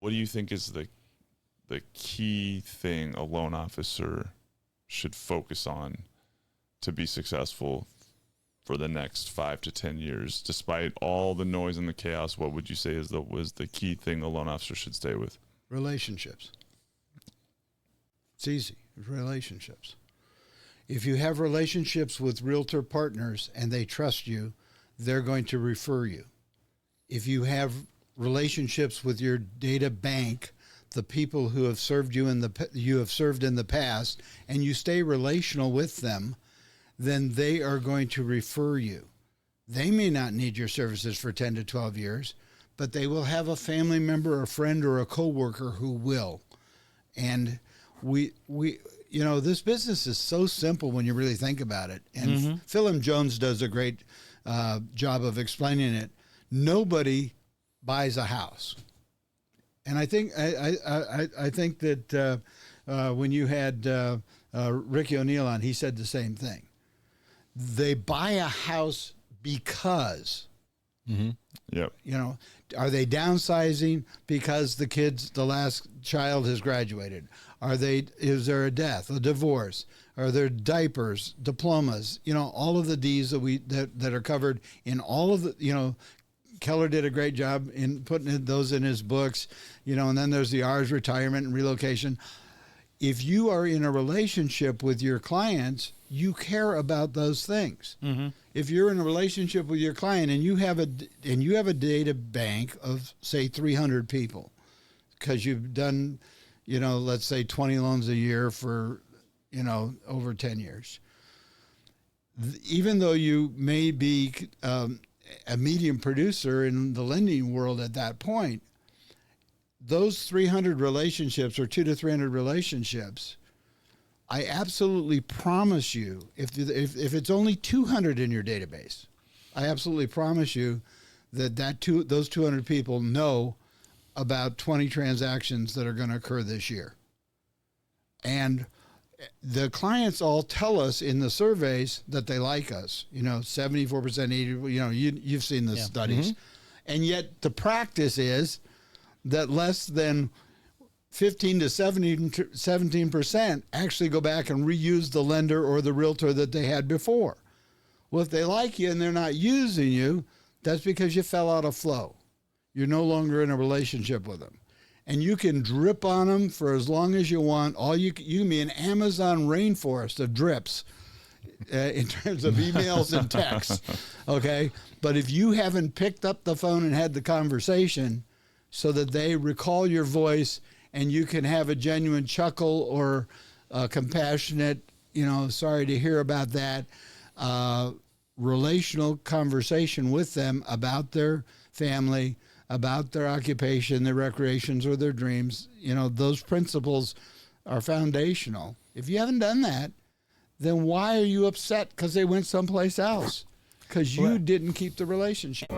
What do you think is the key thing a loan officer should focus on to be successful for the next 5 to 10 years? Despite all the noise and the chaos, what would you say was the key thing a loan officer should stay with? Relationships. It's easy. Relationships. If you have relationships with realtor partners and they trust you, they're going to refer you. If you have relationships with your data bank, the people who have served you in the past, and you stay relational with them, then they are going to refer you. They may not need your services for 10 to 12 years, but they will have a family member, a friend, or a coworker who will. And we this business is so simple when you really think about it. And Phil M. Jones does a great job of explaining it. Nobody buys a house. And I think that when you had Ricky O'Neill on, he said the same thing. They buy a house because, Yep. Are they downsizing because the last child has graduated? Is there a death, a divorce? Are there diapers, diplomas? All of the D's that are covered in all of the, Keller did a great job in putting those in his books, and then there's the R's, retirement and relocation. If you are in a relationship with your clients, you care about those things. If you're in a relationship with your client and you have a data bank of, say, 300 people, because you've done, let's say 20 loans a year for, over 10 years, even though you may be a medium producer in the lending world at that point, those 300 relationships or 200 to 300 relationships, I absolutely promise you, if it's only 200 in your database, I absolutely promise you that those 200 people know about 20 transactions that are going to occur this year. And the clients all tell us in the surveys that they like us, 74%, 80%, you've seen the studies. And yet the practice is that less than 15 to 17% actually go back and reuse the lender or the realtor that they had before. Well, if they like you and they're not using you, that's because you fell out of flow. You're no longer in a relationship with them. And you can drip on them for as long as you want. You can be an Amazon rainforest of drips in terms of emails and texts, okay? But if you haven't picked up the phone and had the conversation so that they recall your voice and you can have a genuine chuckle or a compassionate, sorry to hear about that, relational conversation with them about their family, about their occupation, their recreations, or their dreams, those principles are foundational. If you haven't done that, then why are you upset because they went someplace else? Because you didn't keep the relationship.